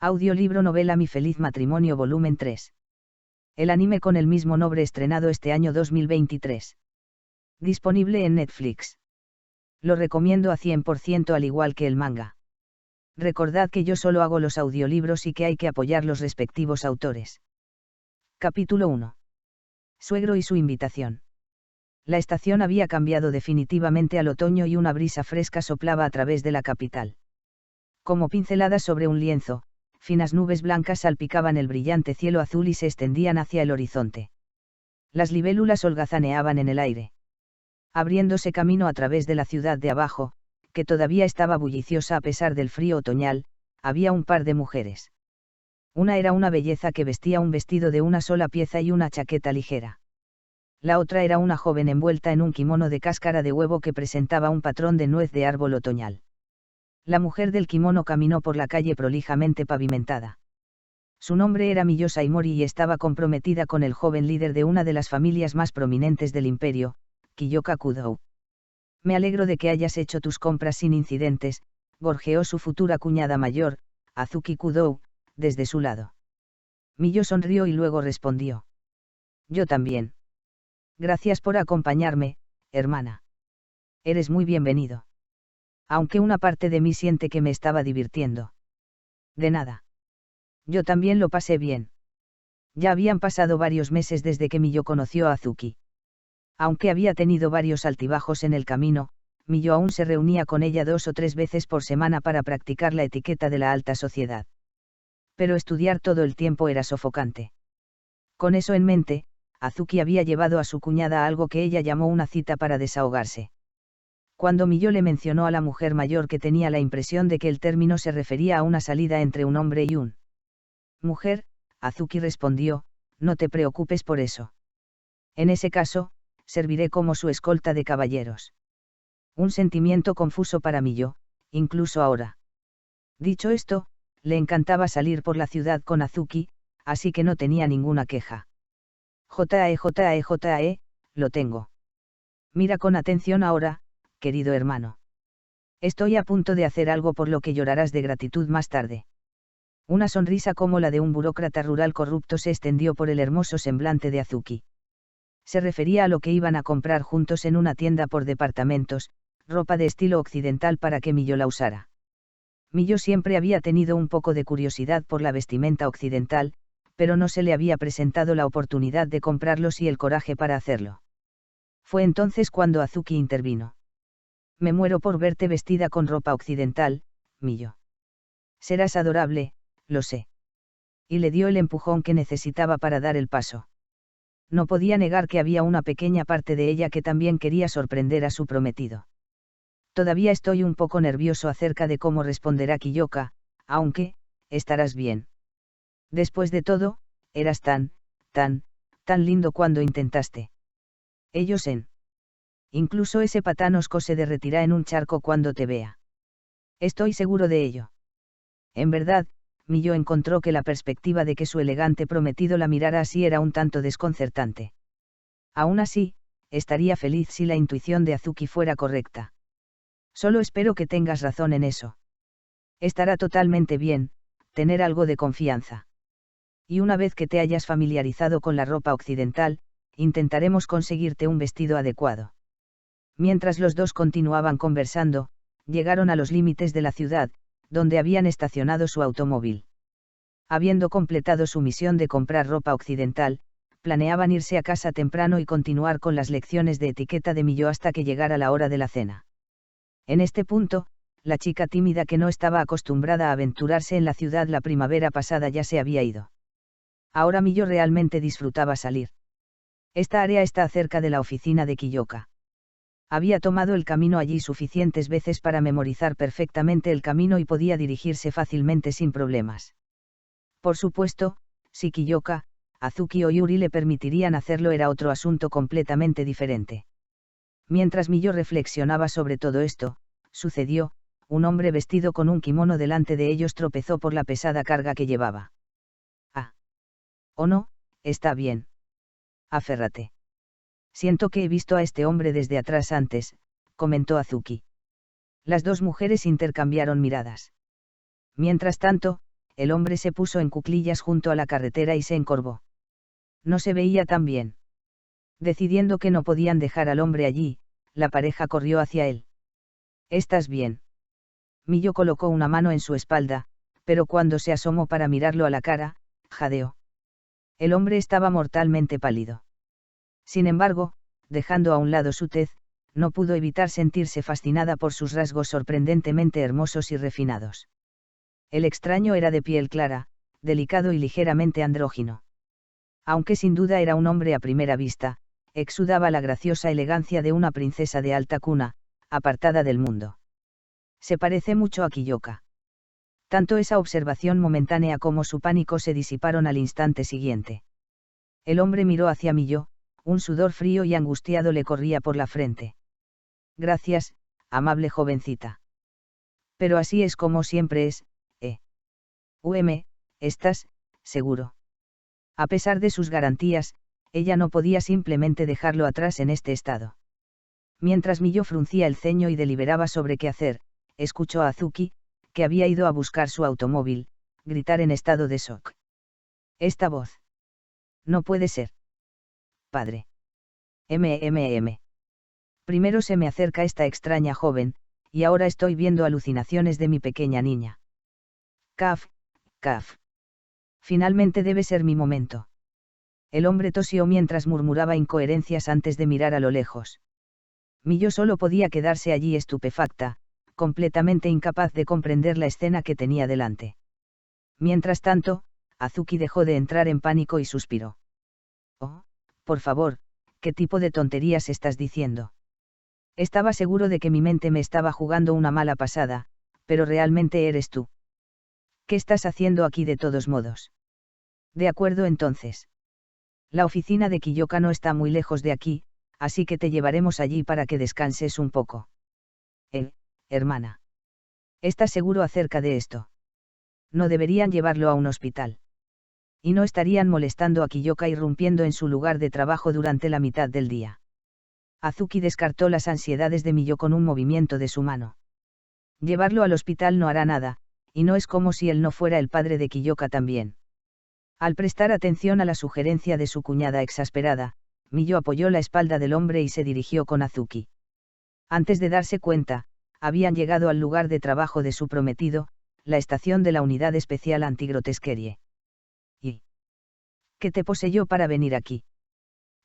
Audiolibro novela Mi feliz matrimonio volumen 3. El anime con el mismo nombre estrenado este año 2023. Disponible en Netflix. Lo recomiendo a 100% al igual que el manga. Recordad que yo solo hago los audiolibros y que hay que apoyar los respectivos autores. Capítulo 1. Suegro y su invitación. La estación había cambiado definitivamente al otoño y una brisa fresca soplaba a través de la capital. Como pinceladas sobre un lienzo, finas nubes blancas salpicaban el brillante cielo azul y se extendían hacia el horizonte. Las libélulas holgazaneaban en el aire. Abriéndose camino a través de la ciudad de abajo, que todavía estaba bulliciosa a pesar del frío otoñal, había un par de mujeres. Una era una belleza que vestía un vestido de una sola pieza y una chaqueta ligera. La otra era una joven envuelta en un kimono de cáscara de huevo que presentaba un patrón de nuez de árbol otoñal. La mujer del kimono caminó por la calle prolijamente pavimentada. Su nombre era Miyo Saimori y estaba comprometida con el joven líder de una de las familias más prominentes del imperio, Kiyoka Kudou. Me alegro de que hayas hecho tus compras sin incidentes, gorjeó su futura cuñada mayor, Azuki Kudou, desde su lado. Miyo sonrió y luego respondió. Yo también. Gracias por acompañarme, hermana. Eres muy bienvenido. Aunque una parte de mí siente que me estaba divirtiendo. De nada. Yo también lo pasé bien. Ya habían pasado varios meses desde que Miyo conoció a Azuki. Aunque había tenido varios altibajos en el camino, Miyo aún se reunía con ella 2 o 3 veces por semana para practicar la etiqueta de la alta sociedad. Pero estudiar todo el tiempo era sofocante. Con eso en mente, Azuki había llevado a su cuñada a algo que ella llamó una cita para desahogarse. Cuando Miyo le mencionó a la mujer mayor que tenía la impresión de que el término se refería a una salida entre un hombre y un mujer, Azuki respondió, no te preocupes por eso. En ese caso, serviré como su escolta de caballeros. Un sentimiento confuso para Miyo, incluso ahora. Dicho esto, le encantaba salir por la ciudad con Azuki, así que no tenía ninguna queja. Jae, lo tengo. Mira con atención ahora, querido hermano. Estoy a punto de hacer algo por lo que llorarás de gratitud más tarde. Una sonrisa como la de un burócrata rural corrupto se extendió por el hermoso semblante de Azuki. Se refería a lo que iban a comprar juntos en una tienda por departamentos, ropa de estilo occidental para que Miyo la usara. Miyo siempre había tenido un poco de curiosidad por la vestimenta occidental, pero no se le había presentado la oportunidad de comprarlos y el coraje para hacerlo. Fue entonces cuando Azuki intervino. Me muero por verte vestida con ropa occidental, Miyo. Serás adorable, lo sé. Y le dio el empujón que necesitaba para dar el paso. No podía negar que había una pequeña parte de ella que también quería sorprender a su prometido. Todavía estoy un poco nervioso acerca de cómo responderá Kiyoka, aunque, estarás bien. Después de todo, eras tan lindo cuando intentaste. Ellos Incluso ese patán osco se derretirá en un charco cuando te vea. Estoy seguro de ello. En verdad, Miyo encontró que la perspectiva de que su elegante prometido la mirara así era un tanto desconcertante. Aún así, estaría feliz si la intuición de Azuki fuera correcta. Solo espero que tengas razón en eso. Estará totalmente bien, tener algo de confianza. Y una vez que te hayas familiarizado con la ropa occidental, intentaremos conseguirte un vestido adecuado. Mientras los dos continuaban conversando, llegaron a los límites de la ciudad, donde habían estacionado su automóvil. Habiendo completado su misión de comprar ropa occidental, planeaban irse a casa temprano y continuar con las lecciones de etiqueta de Miyo hasta que llegara la hora de la cena. En este punto, la chica tímida que no estaba acostumbrada a aventurarse en la ciudad la primavera pasada ya se había ido. Ahora Miyo realmente disfrutaba salir. Esta área está cerca de la oficina de Kiyoka. Había tomado el camino allí suficientes veces para memorizar perfectamente el camino y podía dirigirse fácilmente sin problemas. Por supuesto, si Kiyoka, Azuki o Yuri le permitirían hacerlo era otro asunto completamente diferente. Mientras Miyo reflexionaba sobre todo esto, sucedió, un hombre vestido con un kimono delante de ellos tropezó por la pesada carga que llevaba. Ah. Oh no, está bien. Aférrate. Siento que he visto a este hombre desde atrás antes, comentó Azuki. Las dos mujeres intercambiaron miradas. Mientras tanto, el hombre se puso en cuclillas junto a la carretera y se encorvó. No se veía tan bien. Decidiendo que no podían dejar al hombre allí, la pareja corrió hacia él. ¿Estás bien? Millo colocó una mano en su espalda, pero cuando se asomó para mirarlo a la cara, jadeó. El hombre estaba mortalmente pálido. Sin embargo, dejando a un lado su tez, no pudo evitar sentirse fascinada por sus rasgos sorprendentemente hermosos y refinados. El extraño era de piel clara, delicado y ligeramente andrógino. Aunque sin duda era un hombre a primera vista, exudaba la graciosa elegancia de una princesa de alta cuna, apartada del mundo. Se parece mucho a Kiyoka. Tanto esa observación momentánea como su pánico se disiparon al instante siguiente. El hombre miró hacia Millo, un sudor frío y angustiado le corría por la frente. Gracias, amable jovencita. Pero así es como siempre es, ¿estás seguro? A pesar de sus garantías, ella no podía simplemente dejarlo atrás en este estado. Mientras Millo fruncía el ceño y deliberaba sobre qué hacer, escuchó a Azuki, que había ido a buscar su automóvil, gritar en estado de shock. Esta voz. No puede ser. Padre. Primero se me acerca esta extraña joven, y ahora estoy viendo alucinaciones de mi pequeña niña. Caf. Finalmente debe ser mi momento. El hombre tosió mientras murmuraba incoherencias antes de mirar a lo lejos. Millo solo podía quedarse allí estupefacta, completamente incapaz de comprender la escena que tenía delante. Mientras tanto, Azuki dejó de entrar en pánico y suspiró. Oh, por favor, ¿qué tipo de tonterías estás diciendo? Estaba seguro de que mi mente me estaba jugando una mala pasada, pero realmente eres tú. ¿Qué estás haciendo aquí de todos modos? De acuerdo entonces. La oficina de Kiyoka no está muy lejos de aquí, así que te llevaremos allí para que descanses un poco. Hermana. ¿Estás seguro acerca de esto? No deberían llevarlo a un hospital. Y no estarían molestando a Kiyoka irrumpiendo en su lugar de trabajo durante la mitad del día. Azuki descartó las ansiedades de Millo con un movimiento de su mano. Llevarlo al hospital no hará nada, y no es como si él no fuera el padre de Kiyoka también. Al prestar atención a la sugerencia de su cuñada exasperada, Millo apoyó la espalda del hombre y se dirigió con Azuki. Antes de darse cuenta, habían llegado al lugar de trabajo de su prometido, la estación de la Unidad Especial Antigrotesquerie. ¿Y qué te poseyó para venir aquí?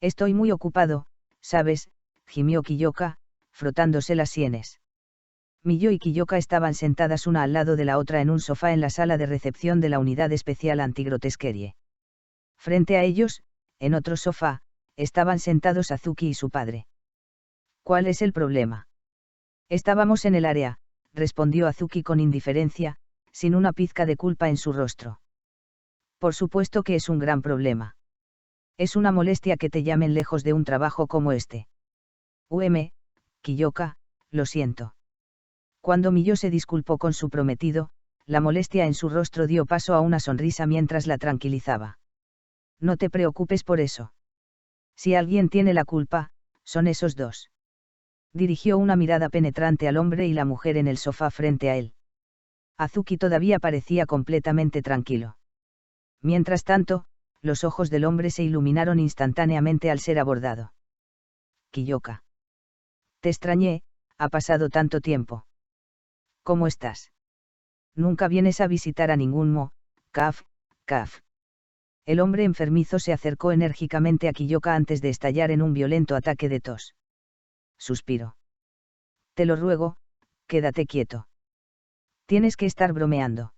Estoy muy ocupado, ¿sabes?, gimió Kiyoka, frotándose las sienes. Millo y Kiyoka estaban sentadas una al lado de la otra en un sofá en la sala de recepción de la Unidad Especial Antigrotesquerie. Frente a ellos, en otro sofá, estaban sentados Azuki y su padre. ¿Cuál es el problema? Estábamos en el área, respondió Azuki con indiferencia, sin una pizca de culpa en su rostro. Por supuesto que es un gran problema. Es una molestia que te llamen lejos de un trabajo como este. Kiyoka, lo siento. Cuando Millo se disculpó con su prometido, la molestia en su rostro dio paso a una sonrisa mientras la tranquilizaba. No te preocupes por eso. Si alguien tiene la culpa, son esos dos. Dirigió una mirada penetrante al hombre y la mujer en el sofá frente a él. Azuki todavía parecía completamente tranquilo. Mientras tanto, los ojos del hombre se iluminaron instantáneamente al ser abordado. Kiyoka. Te extrañé, ha pasado tanto tiempo. ¿Cómo estás? Nunca vienes a visitar a ningún caf. El hombre enfermizo se acercó enérgicamente a Kiyoka antes de estallar en un violento ataque de tos. Suspiró. Te lo ruego, quédate quieto. Tienes que estar bromeando.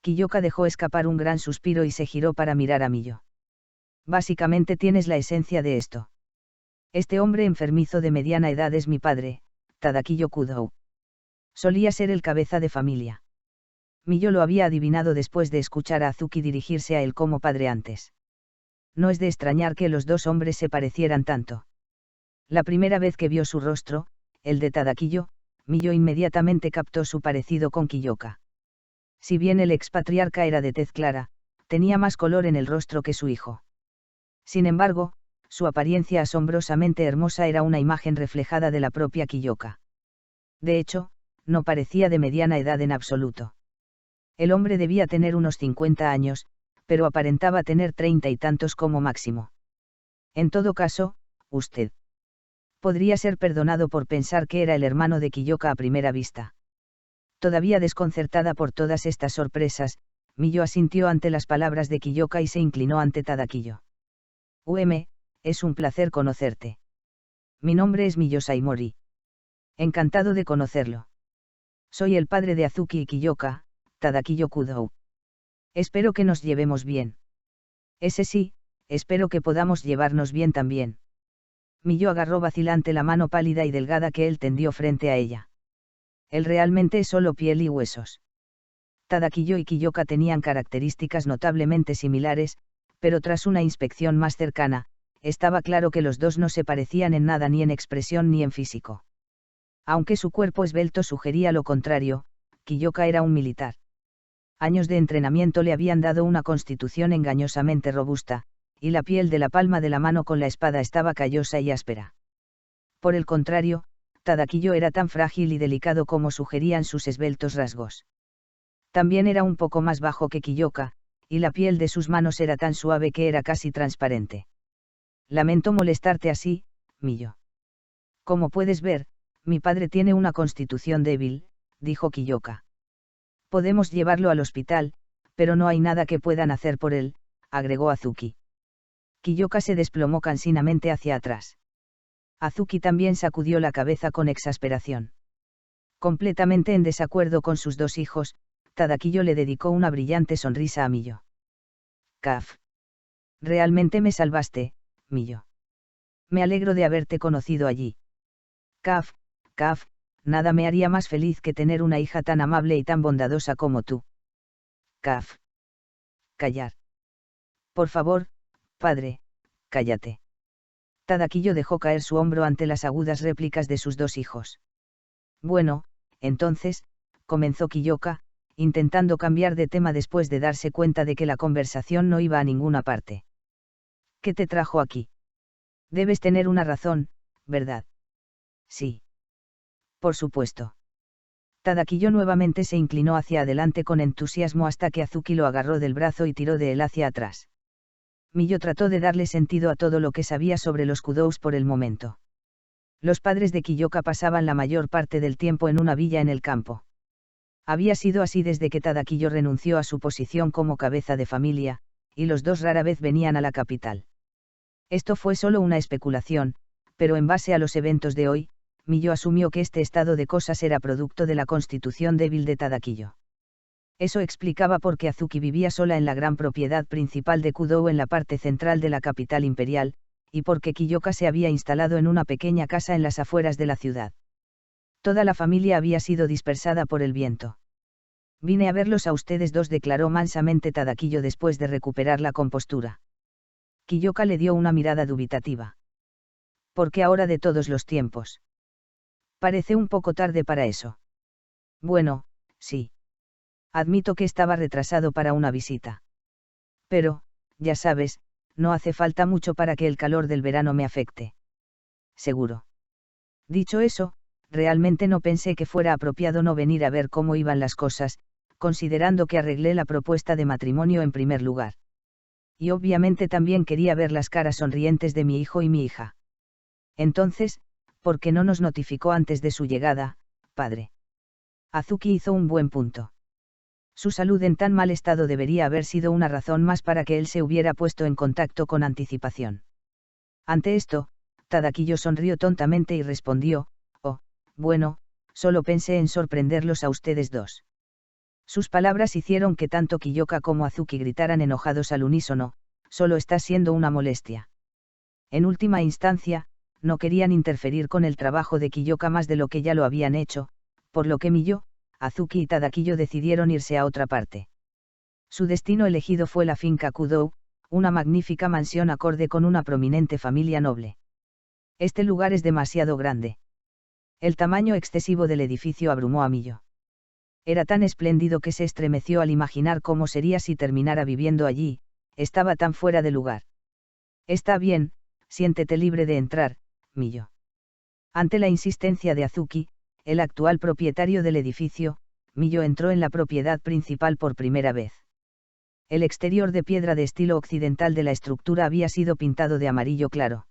Kiyoka dejó escapar un gran suspiro y se giró para mirar a Millo. Básicamente tienes la esencia de esto. Este hombre enfermizo de mediana edad es mi padre, Tadaki Yokudou. Solía ser el cabeza de familia. Millo lo había adivinado después de escuchar a Azuki dirigirse a él como padre antes. No es de extrañar que los dos hombres se parecieran tanto. La primera vez que vio su rostro, el de Tadakiyo, Millo inmediatamente captó su parecido con Kiyoka. Si bien el expatriarca era de tez clara, tenía más color en el rostro que su hijo. Sin embargo, su apariencia asombrosamente hermosa era una imagen reflejada de la propia Kiyoka. De hecho, no parecía de mediana edad en absoluto. El hombre debía tener unos 50 años, pero aparentaba tener 30 y tantos como máximo. En todo caso, usted podría ser perdonado por pensar que era el hermano de Kiyoka a primera vista. Todavía desconcertada por todas estas sorpresas, Miyo asintió ante las palabras de Kiyoka y se inclinó ante Tadakiyo. Es un placer conocerte. Mi nombre es Miyo Saimori. Encantado de conocerlo. Soy el padre de Azuki y Kiyoka, Tadakiyo Kudou. Espero que nos llevemos bien. Ese sí, espero que podamos llevarnos bien también. Miyo agarró vacilante la mano pálida y delgada que él tendió frente a ella. Él realmente es solo piel y huesos. Tadakiyo y Kiyoka tenían características notablemente similares, pero tras una inspección más cercana, estaba claro que los dos no se parecían en nada ni en expresión ni en físico. Aunque su cuerpo esbelto sugería lo contrario, Kiyoka era un militar. Años de entrenamiento le habían dado una constitución engañosamente robusta, y la piel de la palma de la mano con la espada estaba callosa y áspera. Por el contrario, Tadakiyo era tan frágil y delicado como sugerían sus esbeltos rasgos. También era un poco más bajo que Kiyoka, y la piel de sus manos era tan suave que era casi transparente. Lamento molestarte así, Miyo. Como puedes ver, mi padre tiene una constitución débil, dijo Kiyoka. Podemos llevarlo al hospital, pero no hay nada que puedan hacer por él, agregó Azuki. Kiyoka se desplomó cansinamente hacia atrás. Azuki también sacudió la cabeza con exasperación. Completamente en desacuerdo con sus dos hijos, Tadakiyo le dedicó una brillante sonrisa a Miyo. Kaf. Realmente me salvaste, Miyo. Me alegro de haberte conocido allí. Kaf, nada me haría más feliz que tener una hija tan amable y tan bondadosa como tú. Kaf. Callar. Por favor, padre, cállate. Tadakiyo dejó caer su hombro ante las agudas réplicas de sus dos hijos. Bueno, entonces, comenzó Kiyoka, intentando cambiar de tema después de darse cuenta de que la conversación no iba a ninguna parte. ¿Qué te trajo aquí? Debes tener una razón, ¿verdad? Sí. Por supuesto. Tadakiyo nuevamente se inclinó hacia adelante con entusiasmo hasta que Azuki lo agarró del brazo y tiró de él hacia atrás. Miyo trató de darle sentido a todo lo que sabía sobre los Kudous por el momento. Los padres de Kiyoka pasaban la mayor parte del tiempo en una villa en el campo. Había sido así desde que Tadakiyo renunció a su posición como cabeza de familia, y los dos rara vez venían a la capital. Esto fue solo una especulación, pero en base a los eventos de hoy, Miyo asumió que este estado de cosas era producto de la constitución débil de Tadakiyo. Eso explicaba por qué Azuki vivía sola en la gran propiedad principal de Kudou en la parte central de la capital imperial, y por qué Kiyoka se había instalado en una pequeña casa en las afueras de la ciudad. Toda la familia había sido dispersada por el viento. Vine a verlos a ustedes dos, declaró mansamente Tadakiyo después de recuperar la compostura. Kiyoka le dio una mirada dubitativa. ¿Por qué ahora de todos los tiempos? Parece un poco tarde para eso. Bueno, sí. Admito que estaba retrasado para una visita. Pero, ya sabes, no hace falta mucho para que el calor del verano me afecte. Seguro. Dicho eso, realmente no pensé que fuera apropiado no venir a ver cómo iban las cosas, considerando que arreglé la propuesta de matrimonio en primer lugar. Y obviamente también quería ver las caras sonrientes de mi hijo y mi hija. Entonces, ¿por qué no nos notificó antes de su llegada, padre? Azuki hizo un buen punto. Su salud en tan mal estado debería haber sido una razón más para que él se hubiera puesto en contacto con anticipación. Ante esto, Tadakiyo sonrió tontamente y respondió, «Oh, bueno, solo pensé en sorprenderlos a ustedes dos». Sus palabras hicieron que tanto Kiyoka como Azuki gritaran enojados al unísono, «Solo está siendo una molestia». En última instancia, no querían interferir con el trabajo de Kiyoka más de lo que ya lo habían hecho, por lo que Miyo, Azuki y Tadakiyo decidieron irse a otra parte. Su destino elegido fue la finca Kudou, una magnífica mansión acorde con una prominente familia noble. Este lugar es demasiado grande. El tamaño excesivo del edificio abrumó a Miyo. Era tan espléndido que se estremeció al imaginar cómo sería si terminara viviendo allí, estaba tan fuera de lugar. Está bien, siéntete libre de entrar, Miyo. Ante la insistencia de Azuki, el actual propietario del edificio, Millo entró en la propiedad principal por primera vez. El exterior de piedra de estilo occidental de la estructura había sido pintado de amarillo claro.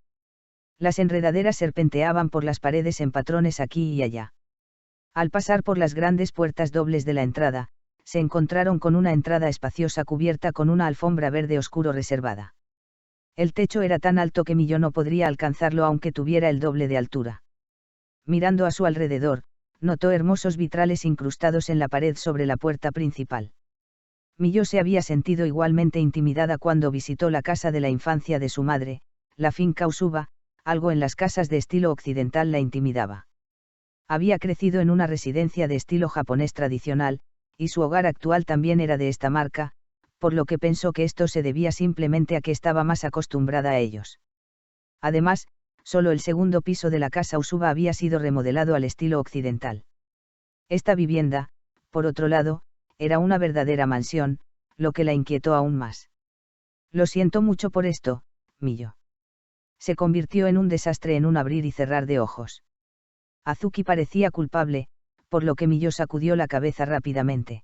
Las enredaderas serpenteaban por las paredes en patrones aquí y allá. Al pasar por las grandes puertas dobles de la entrada, se encontraron con una entrada espaciosa cubierta con una alfombra verde oscuro reservada. El techo era tan alto que Millo no podría alcanzarlo aunque tuviera el doble de altura. Mirando a su alrededor, notó hermosos vitrales incrustados en la pared sobre la puerta principal. Millo se había sentido igualmente intimidada cuando visitó la casa de la infancia de su madre, la finca Usuba. Algo en las casas de estilo occidental la intimidaba. Había crecido en una residencia de estilo japonés tradicional, y su hogar actual también era de esta marca, por lo que pensó que esto se debía simplemente a que estaba más acostumbrada a ellos. Además, solo el segundo piso de la casa Usuba había sido remodelado al estilo occidental. Esta vivienda, por otro lado, era una verdadera mansión, lo que la inquietó aún más. Lo siento mucho por esto, Millo. Se convirtió en un desastre en un abrir y cerrar de ojos. Azuki parecía culpable, por lo que Millo sacudió la cabeza rápidamente.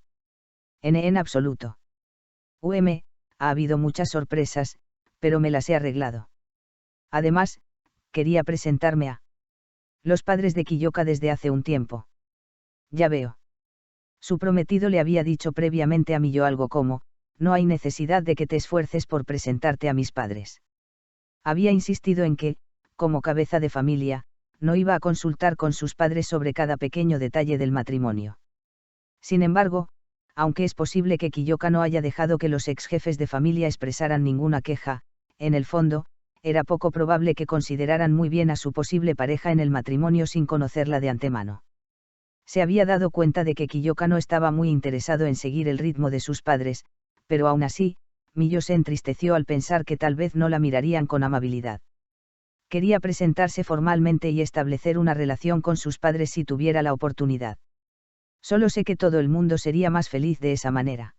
En absoluto. Ha habido muchas sorpresas, pero me las he arreglado. Además, quería presentarme a los padres de Kiyoka desde hace un tiempo. Ya veo. Su prometido le había dicho previamente a Millo algo como, no hay necesidad de que te esfuerces por presentarte a mis padres. Había insistido en que, como cabeza de familia, no iba a consultar con sus padres sobre cada pequeño detalle del matrimonio. Sin embargo, aunque es posible que Kiyoka no haya dejado que los ex jefes de familia expresaran ninguna queja, en el fondo, era poco probable que consideraran muy bien a su posible pareja en el matrimonio sin conocerla de antemano. Se había dado cuenta de que Kiyoka no estaba muy interesado en seguir el ritmo de sus padres, pero aún así, Millo se entristeció al pensar que tal vez no la mirarían con amabilidad. Quería presentarse formalmente y establecer una relación con sus padres si tuviera la oportunidad. Solo sé que todo el mundo sería más feliz de esa manera.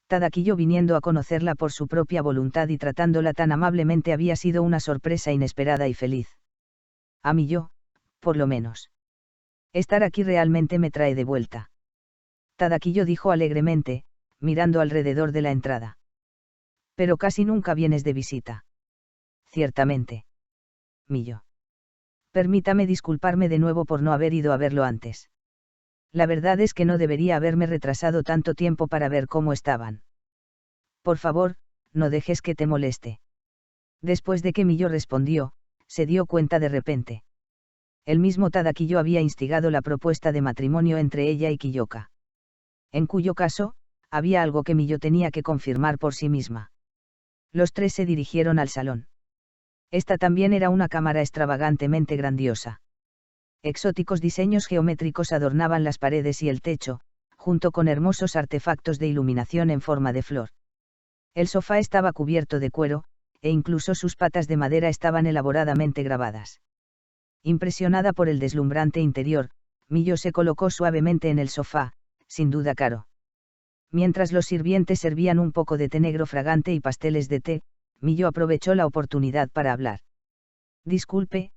Tadakiyo viniendo a conocerla por su propia voluntad y tratándola tan amablemente había sido una sorpresa inesperada y feliz. A Millo, por lo menos. Estar aquí realmente me trae de vuelta. Tadakiyo dijo alegremente, mirando alrededor de la entrada. Pero casi nunca vienes de visita. Ciertamente. Millo. Permítame disculparme de nuevo por no haber ido a verlo antes. La verdad es que no debería haberme retrasado tanto tiempo para ver cómo estaban. Por favor, no dejes que te moleste. Después de que Millo respondió, se dio cuenta de repente. El mismo Tadakiyo había instigado la propuesta de matrimonio entre ella y Kiyoka. En cuyo caso, había algo que Millo tenía que confirmar por sí misma. Los tres se dirigieron al salón. Esta también era una cámara extravagantemente grandiosa. Exóticos diseños geométricos adornaban las paredes y el techo, junto con hermosos artefactos de iluminación en forma de flor. El sofá estaba cubierto de cuero, e incluso sus patas de madera estaban elaboradamente grabadas. Impresionada por el deslumbrante interior, Millo se colocó suavemente en el sofá, sin duda caro. Mientras los sirvientes servían un poco de té negro fragante y pasteles de té, Millo aprovechó la oportunidad para hablar. Disculpe,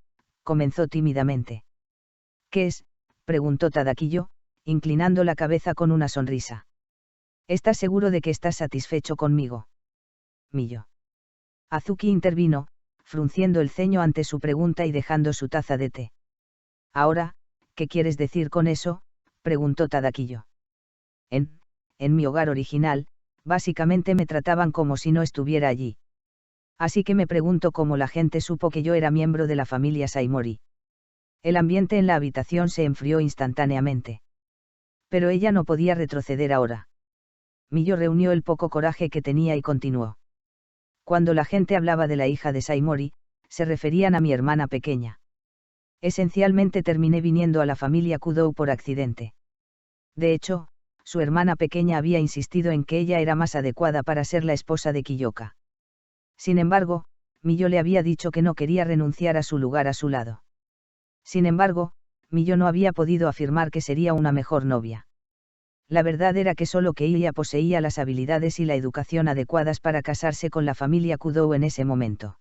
comenzó tímidamente. ¿Qué es?, preguntó Tadakiyo, inclinando la cabeza con una sonrisa. ¿Estás seguro de que estás satisfecho conmigo? Millo. Azuki intervino, frunciendo el ceño ante su pregunta y dejando su taza de té. Ahora, ¿qué quieres decir con eso?, preguntó Tadakiyo. En mi hogar original, básicamente me trataban como si no estuviera allí. Así que me pregunto cómo la gente supo que yo era miembro de la familia Saimori. El ambiente en la habitación se enfrió instantáneamente. Pero ella no podía retroceder ahora. Millo reunió el poco coraje que tenía y continuó. Cuando la gente hablaba de la hija de Saimori, se referían a mi hermana pequeña. Esencialmente terminé viniendo a la familia Kudou por accidente. De hecho, su hermana pequeña había insistido en que ella era más adecuada para ser la esposa de Kiyoka. Sin embargo, Millo le había dicho que no quería renunciar a su lugar a su lado. Sin embargo, Millo no había podido afirmar que sería una mejor novia. La verdad era que solo que ella poseía las habilidades y la educación adecuadas para casarse con la familia Kudou en ese momento.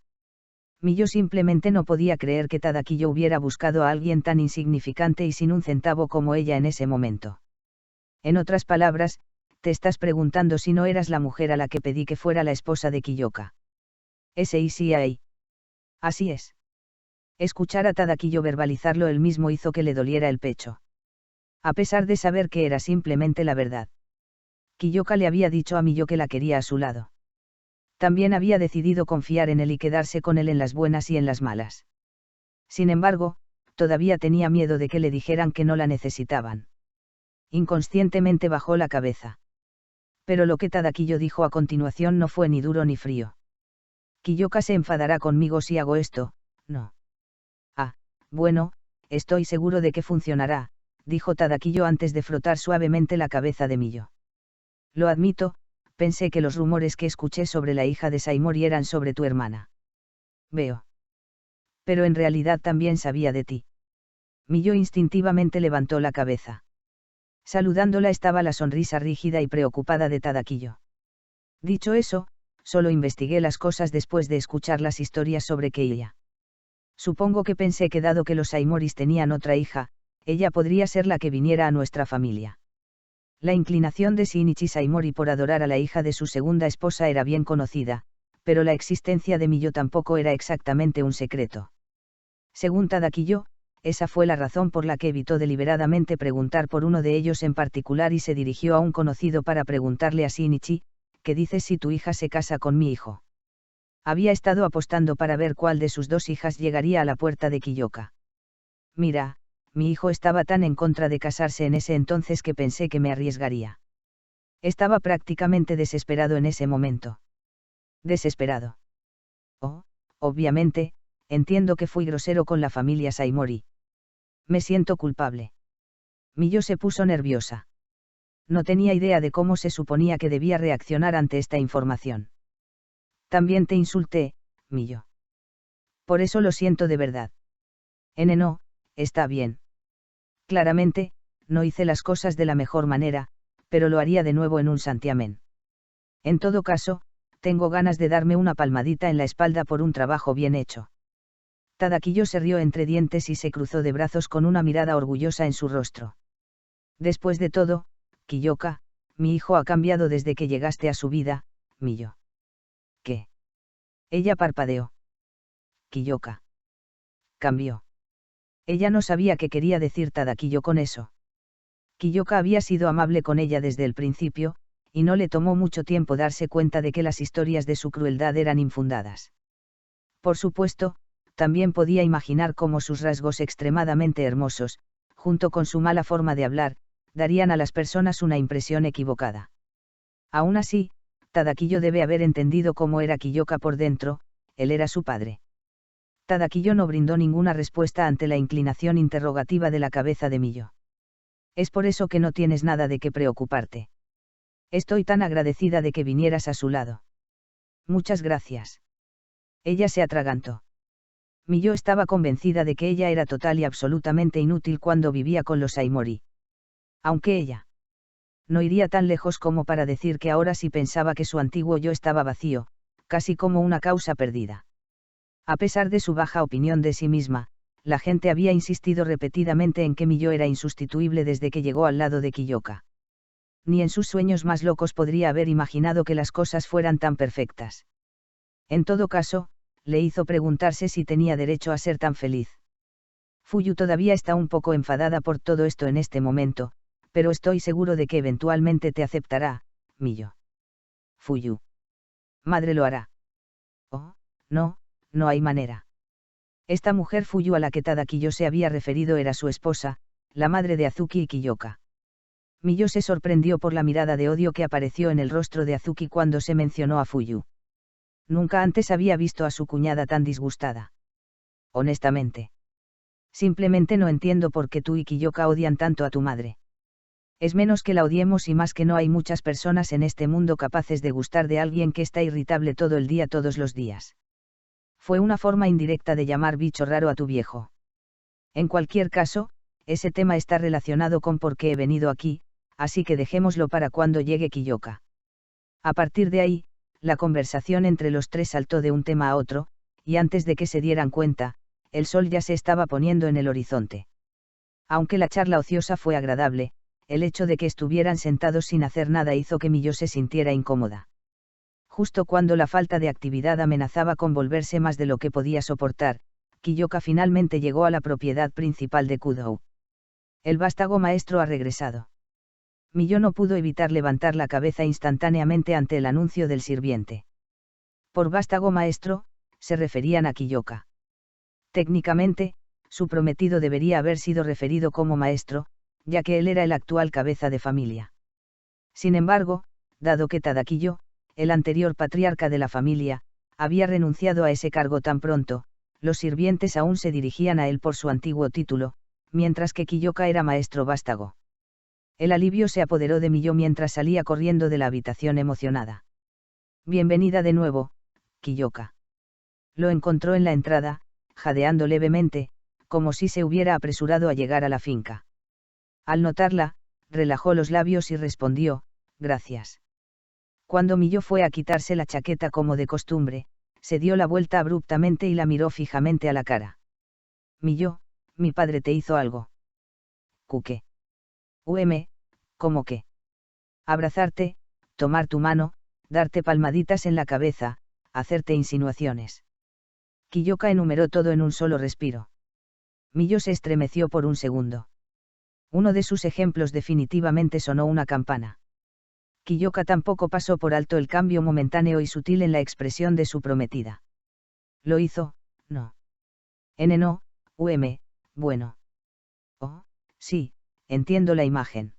Millo simplemente no podía creer que Tadakiyo hubiera buscado a alguien tan insignificante y sin un centavo como ella en ese momento. En otras palabras, te estás preguntando si no eras la mujer a la que pedí que fuera la esposa de Kiyoka. S.I.C.I. Así es. Escuchar a Tadakiyo verbalizarlo él mismo hizo que le doliera el pecho. A pesar de saber que era simplemente la verdad. Kiyoka le había dicho a Miyo que la quería a su lado. También había decidido confiar en él y quedarse con él en las buenas y en las malas. Sin embargo, todavía tenía miedo de que le dijeran que no la necesitaban. Inconscientemente bajó la cabeza. Pero lo que Tadakiyo dijo a continuación no fue ni duro ni frío. Kiyoka se enfadará conmigo si hago esto, no. Ah, bueno, estoy seguro de que funcionará, dijo Tadakiyo antes de frotar suavemente la cabeza de Miyo. Lo admito, pensé que los rumores que escuché sobre la hija de Saimori eran sobre tu hermana. Veo. Pero en realidad también sabía de ti. Miyo instintivamente levantó la cabeza. Saludándola estaba la sonrisa rígida y preocupada de Tadakiyo. Dicho eso, solo investigué las cosas después de escuchar las historias sobre Keiya. Supongo que pensé que dado que los Saimoris tenían otra hija, ella podría ser la que viniera a nuestra familia. La inclinación de Shinichi Saimori por adorar a la hija de su segunda esposa era bien conocida, pero la existencia de Miyo tampoco era exactamente un secreto. Según Tadakiyo, esa fue la razón por la que evitó deliberadamente preguntar por uno de ellos en particular y se dirigió a un conocido para preguntarle a Shinichi, ¿qué dices si tu hija se casa con mi hijo? Había estado apostando para ver cuál de sus dos hijas llegaría a la puerta de Kiyoka. Mira, mi hijo estaba tan en contra de casarse en ese entonces que pensé que me arriesgaría. Estaba prácticamente desesperado en ese momento. Desesperado. Oh, obviamente, entiendo que fui grosero con la familia Saimori. Me siento culpable. Miyo se puso nerviosa. No tenía idea de cómo se suponía que debía reaccionar ante esta información. También te insulté, Miyo. Por eso lo siento de verdad. No, está bien. Claramente, no hice las cosas de la mejor manera, pero lo haría de nuevo en un santiamén. En todo caso, tengo ganas de darme una palmadita en la espalda por un trabajo bien hecho. Tadakiyo se rió entre dientes y se cruzó de brazos con una mirada orgullosa en su rostro. Después de todo, Kiyoka, mi hijo ha cambiado desde que llegaste a su vida, Miyo. ¿Qué? Ella parpadeó. Kiyoka. Cambió. Ella no sabía qué quería decir Tadakiyo con eso. Kiyoka había sido amable con ella desde el principio, y no le tomó mucho tiempo darse cuenta de que las historias de su crueldad eran infundadas. Por supuesto, también podía imaginar cómo sus rasgos extremadamente hermosos, junto con su mala forma de hablar, darían a las personas una impresión equivocada. Aún así, Tadakiyo debe haber entendido cómo era Kiyoka por dentro, él era su padre. Tadakiyo no brindó ninguna respuesta ante la inclinación interrogativa de la cabeza de Miyo. Es por eso que no tienes nada de qué preocuparte. Estoy tan agradecida de que vinieras a su lado. Muchas gracias. Ella se atragantó. Miyo estaba convencida de que ella era total y absolutamente inútil cuando vivía con los Saimori. Aunque ella no iría tan lejos como para decir que ahora sí pensaba que su antiguo yo estaba vacío, casi como una causa perdida. A pesar de su baja opinión de sí misma, la gente había insistido repetidamente en que Miyo era insustituible desde que llegó al lado de Kiyoka. Ni en sus sueños más locos podría haber imaginado que las cosas fueran tan perfectas. En todo caso, le hizo preguntarse si tenía derecho a ser tan feliz. Fuyu todavía está un poco enfadada por todo esto en este momento, pero estoy seguro de que eventualmente te aceptará, Miyo. Fuyu. Madre lo hará. Oh, no, no hay manera. Esta mujer Fuyu a la que Tadakiyo se había referido era su esposa, la madre de Azuki y Kiyoka. Miyo se sorprendió por la mirada de odio que apareció en el rostro de Azuki cuando se mencionó a Fuyu. Nunca antes había visto a su cuñada tan disgustada. Honestamente. Simplemente no entiendo por qué tú y Kiyoka odian tanto a tu madre. Es menos que la odiemos y más que no hay muchas personas en este mundo capaces de gustar de alguien que está irritable todo el día todos los días. Fue una forma indirecta de llamar bicho raro a tu viejo. En cualquier caso, ese tema está relacionado con por qué he venido aquí, así que dejémoslo para cuando llegue Kiyoka. A partir de ahí, la conversación entre los tres saltó de un tema a otro, y antes de que se dieran cuenta, el sol ya se estaba poniendo en el horizonte. Aunque la charla ociosa fue agradable, el hecho de que estuvieran sentados sin hacer nada hizo que Miyo se sintiera incómoda. Justo cuando la falta de actividad amenazaba con volverse más de lo que podía soportar, Kiyoka finalmente llegó a la propiedad principal de Kudou. El vástago maestro ha regresado. Miyo no pudo evitar levantar la cabeza instantáneamente ante el anuncio del sirviente. Por vástago maestro, se referían a Kiyoka. Técnicamente, su prometido debería haber sido referido como maestro, ya que él era el actual cabeza de familia. Sin embargo, dado que Tadakiyo, el anterior patriarca de la familia, había renunciado a ese cargo tan pronto, los sirvientes aún se dirigían a él por su antiguo título, mientras que Kiyoka era maestro vástago. El alivio se apoderó de Miyo mientras salía corriendo de la habitación emocionada. Bienvenida de nuevo, Kiyoka. Lo encontró en la entrada, jadeando levemente, como si se hubiera apresurado a llegar a la finca. Al notarla, relajó los labios y respondió, gracias. Cuando Miyo fue a quitarse la chaqueta como de costumbre, se dio la vuelta abruptamente y la miró fijamente a la cara. Miyo, mi padre te hizo algo. ¿Qué? ¿Cómo qué? Abrazarte, tomar tu mano, darte palmaditas en la cabeza, hacerte insinuaciones. Kiyoka enumeró todo en un solo respiro. Miyo se estremeció por un segundo. Uno de sus ejemplos definitivamente sonó una campana. Kiyoka tampoco pasó por alto el cambio momentáneo y sutil en la expresión de su prometida. Lo hizo, no. No, bueno. Oh, sí, entiendo la imagen.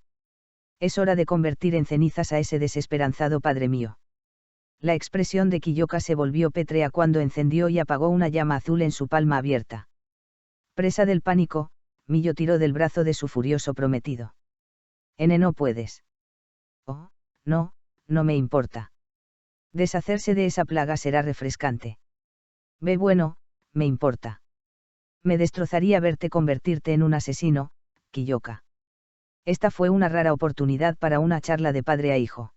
Es hora de convertir en cenizas a ese desesperanzado padre mío. La expresión de Kiyoka se volvió pétrea cuando encendió y apagó una llama azul en su palma abierta. Presa del pánico, Miyo tiró del brazo de su furioso prometido. No puedes. Oh, no me importa. Deshacerse de esa plaga será refrescante. Bueno, me importa. Me destrozaría verte convertirte en un asesino, Kiyoka. Esta fue una rara oportunidad para una charla de padre a hijo.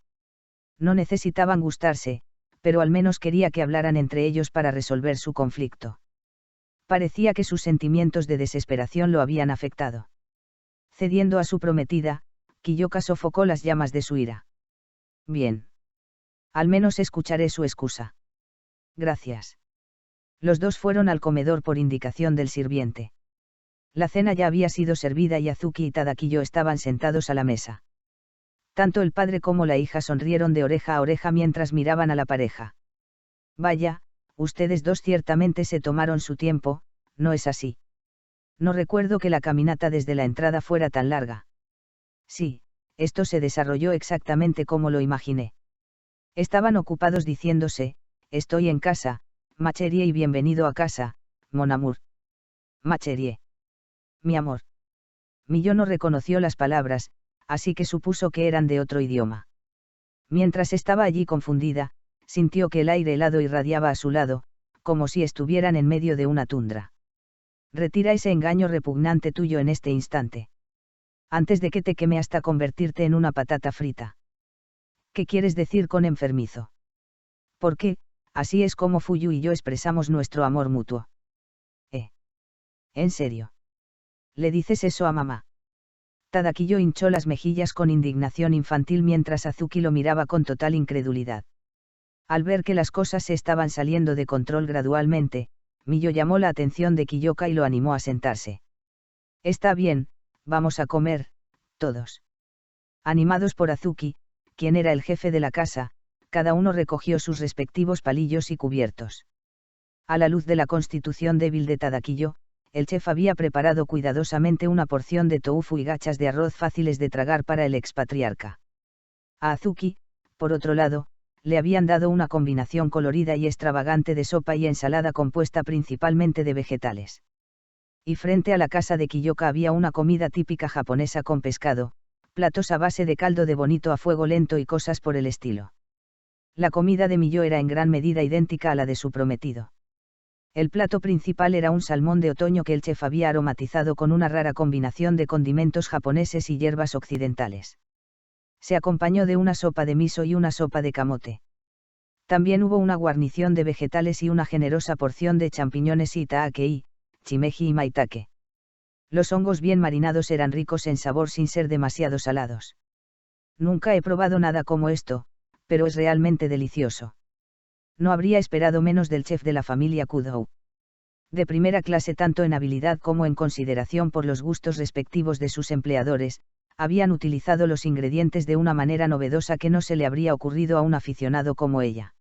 No necesitaban gustarse, pero al menos quería que hablaran entre ellos para resolver su conflicto. Parecía que sus sentimientos de desesperación lo habían afectado. Cediendo a su prometida, Kiyoka sofocó las llamas de su ira. Bien. Al menos escucharé su excusa. Gracias. Los dos fueron al comedor por indicación del sirviente. La cena ya había sido servida y Azuki y Tadakiyo estaban sentados a la mesa. Tanto el padre como la hija sonrieron de oreja a oreja mientras miraban a la pareja. Vaya, ustedes dos ciertamente se tomaron su tiempo, ¿no es así? No recuerdo que la caminata desde la entrada fuera tan larga. Sí, esto se desarrolló exactamente como lo imaginé. Estaban ocupados diciéndose, estoy en casa, Macherie y bienvenido a casa, mon amour. Macherie. Mi amor. Miyo no reconoció las palabras, así que supuso que eran de otro idioma. Mientras estaba allí confundida, sintió que el aire helado irradiaba a su lado, como si estuvieran en medio de una tundra. Retira ese engaño repugnante tuyo en este instante. Antes de que te queme hasta convertirte en una patata frita. ¿Qué quieres decir con enfermizo? Porque, así es como Fuyu y yo expresamos nuestro amor mutuo. ¿En serio? ¿Le dices eso a mamá? Tadakiyo hinchó las mejillas con indignación infantil mientras Azuki lo miraba con total incredulidad. Al ver que las cosas se estaban saliendo de control gradualmente, Miyo llamó la atención de Kiyoka y lo animó a sentarse. Está bien, vamos a comer, todos. Animados por Azuki, quien era el jefe de la casa, cada uno recogió sus respectivos palillos y cubiertos. A la luz de la constitución débil de Tadakiyo, el chef había preparado cuidadosamente una porción de tofu y gachas de arroz fáciles de tragar para el expatriarca. A Azuki, por otro lado, le habían dado una combinación colorida y extravagante de sopa y ensalada compuesta principalmente de vegetales. Y frente a la casa de Kiyoka había una comida típica japonesa con pescado, platos a base de caldo de bonito a fuego lento y cosas por el estilo. La comida de Miyo era en gran medida idéntica a la de su prometido. El plato principal era un salmón de otoño que el chef había aromatizado con una rara combinación de condimentos japoneses y hierbas occidentales. Se acompañó de una sopa de miso y una sopa de camote. También hubo una guarnición de vegetales y una generosa porción de champiñones itaake, chimeji y maitake. Los hongos bien marinados eran ricos en sabor sin ser demasiado salados. Nunca he probado nada como esto, pero es realmente delicioso. No habría esperado menos del chef de la familia Kudou. De primera clase tanto en habilidad como en consideración por los gustos respectivos de sus empleadores, habían utilizado los ingredientes de una manera novedosa que no se le habría ocurrido a un aficionado como ella.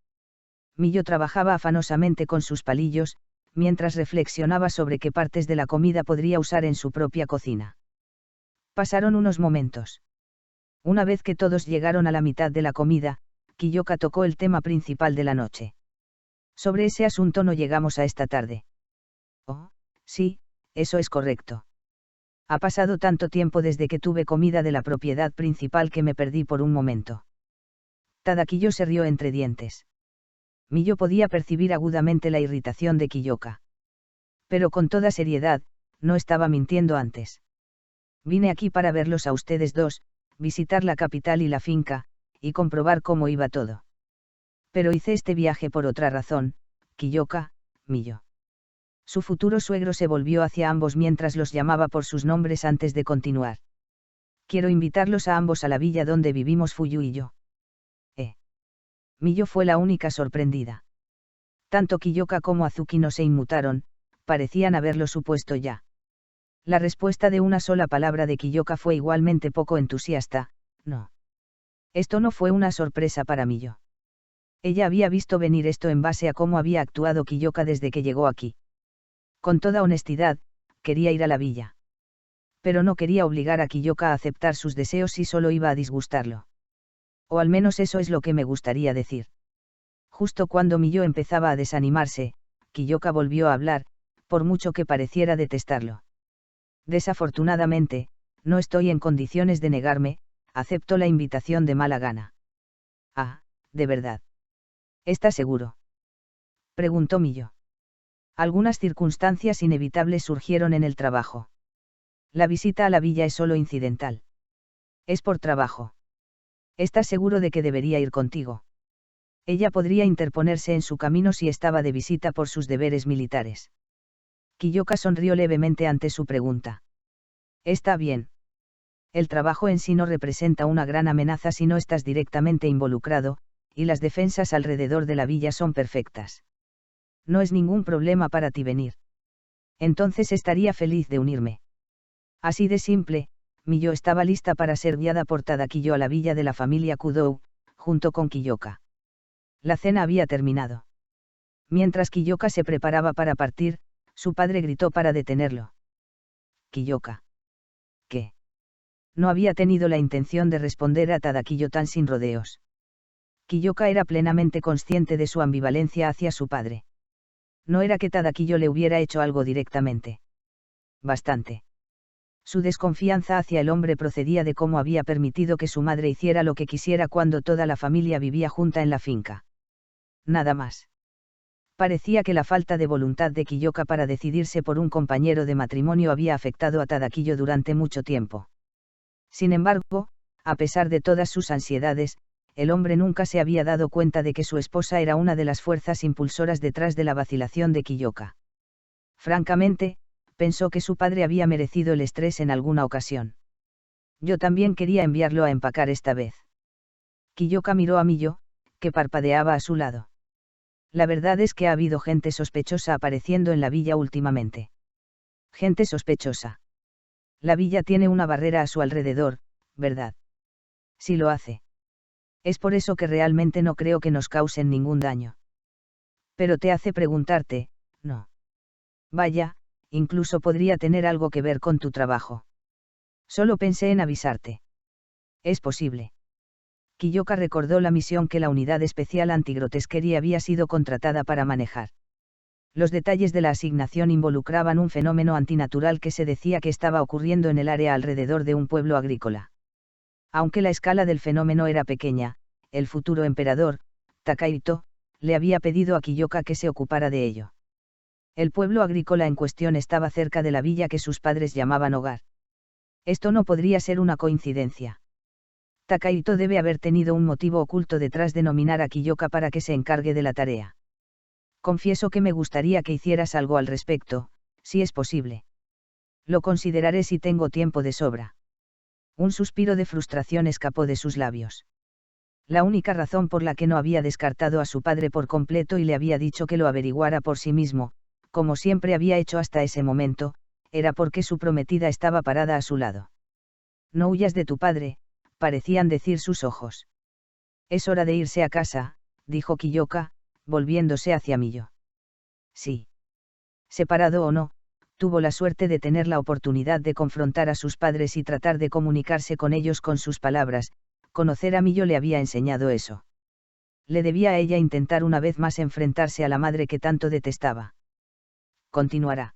Millo trabajaba afanosamente con sus palillos, mientras reflexionaba sobre qué partes de la comida podría usar en su propia cocina. Pasaron unos momentos. Una vez que todos llegaron a la mitad de la comida, Kiyoka tocó el tema principal de la noche. Sobre ese asunto no llegamos a esta tarde. Oh, sí, eso es correcto. Ha pasado tanto tiempo desde que tuve comida de la propiedad principal que me perdí por un momento. Tadakiyo se rió entre dientes. Millo podía percibir agudamente la irritación de Kiyoka. Pero con toda seriedad, no estaba mintiendo antes. Vine aquí para verlos a ustedes dos, visitar la capital y la finca, y comprobar cómo iba todo. Pero hice este viaje por otra razón, Kiyoka, Millo. Su futuro suegro se volvió hacia ambos mientras los llamaba por sus nombres antes de continuar. Quiero invitarlos a ambos a la villa donde vivimos Fuyu y yo. Millo fue la única sorprendida. Tanto Kiyoka como Azuki no se inmutaron, parecían haberlo supuesto ya. La respuesta de una sola palabra de Kiyoka fue igualmente poco entusiasta, no. Esto no fue una sorpresa para Millo. Ella había visto venir esto en base a cómo había actuado Kiyoka desde que llegó aquí. Con toda honestidad, quería ir a la villa. Pero no quería obligar a Kiyoka a aceptar sus deseos si solo iba a disgustarlo. O al menos eso es lo que me gustaría decir. Justo cuando Millo empezaba a desanimarse, Kiyoka volvió a hablar, por mucho que pareciera detestarlo. Desafortunadamente, no estoy en condiciones de negarme, acepto la invitación de mala gana. Ah, ¿de verdad? ¿Estás seguro? Preguntó Millo. Algunas circunstancias inevitables surgieron en el trabajo. La visita a la villa es solo incidental. Es por trabajo. ¿Estás seguro de que debería ir contigo? Ella podría interponerse en su camino si estaba de visita por sus deberes militares. Kiyoka sonrió levemente ante su pregunta. Está bien. El trabajo en sí no representa una gran amenaza si no estás directamente involucrado, y las defensas alrededor de la villa son perfectas. No es ningún problema para ti venir. Entonces estaría feliz de unirme. Así de simple, Millo estaba lista para ser guiada por Tadakiyo a la villa de la familia Kudou, junto con Kiyoka. La cena había terminado. Mientras Kiyoka se preparaba para partir, su padre gritó para detenerlo. Kiyoka. ¿Qué? No había tenido la intención de responder a Tadakiyo tan sin rodeos. Kiyoka era plenamente consciente de su ambivalencia hacia su padre. No era que Tadakiyo le hubiera hecho algo directamente. Bastante. Su desconfianza hacia el hombre procedía de cómo había permitido que su madre hiciera lo que quisiera cuando toda la familia vivía junta en la finca. Nada más. Parecía que la falta de voluntad de Kiyoka para decidirse por un compañero de matrimonio había afectado a Tadakiyo durante mucho tiempo. Sin embargo, a pesar de todas sus ansiedades, el hombre nunca se había dado cuenta de que su esposa era una de las fuerzas impulsoras detrás de la vacilación de Kiyoka. Francamente, pensó que su padre había merecido el estrés en alguna ocasión. Yo también quería enviarlo a empacar esta vez. Kiyoka miró a Millo, que parpadeaba a su lado. La verdad es que ha habido gente sospechosa apareciendo en la villa últimamente. Gente sospechosa. La villa tiene una barrera a su alrededor, ¿verdad? Sí lo hace. Es por eso que realmente no creo que nos causen ningún daño. Pero te hace preguntarte, ¿no? Vaya, incluso podría tener algo que ver con tu trabajo. Solo pensé en avisarte. Es posible. Kiyoka recordó la misión que la Unidad Especial Antigrotesquería había sido contratada para manejar. Los detalles de la asignación involucraban un fenómeno antinatural que se decía que estaba ocurriendo en el área alrededor de un pueblo agrícola. Aunque la escala del fenómeno era pequeña, el futuro emperador, Takahito, le había pedido a Kiyoka que se ocupara de ello. El pueblo agrícola en cuestión estaba cerca de la villa que sus padres llamaban hogar. Esto no podría ser una coincidencia. Takahito debe haber tenido un motivo oculto detrás de nominar a Kiyoka para que se encargue de la tarea. Confieso que me gustaría que hicieras algo al respecto, si es posible. Lo consideraré si tengo tiempo de sobra. Un suspiro de frustración escapó de sus labios. La única razón por la que no había descartado a su padre por completo y le había dicho que lo averiguara por sí mismo, como siempre había hecho hasta ese momento, era porque su prometida estaba parada a su lado. No huyas de tu padre, parecían decir sus ojos. Es hora de irse a casa, dijo Kiyoka, volviéndose hacia Miyo. Sí. Separado o no, tuvo la suerte de tener la oportunidad de confrontar a sus padres y tratar de comunicarse con ellos con sus palabras. Conocer a Miyo le había enseñado eso. Le debía a ella intentar una vez más enfrentarse a la madre que tanto detestaba. Continuará.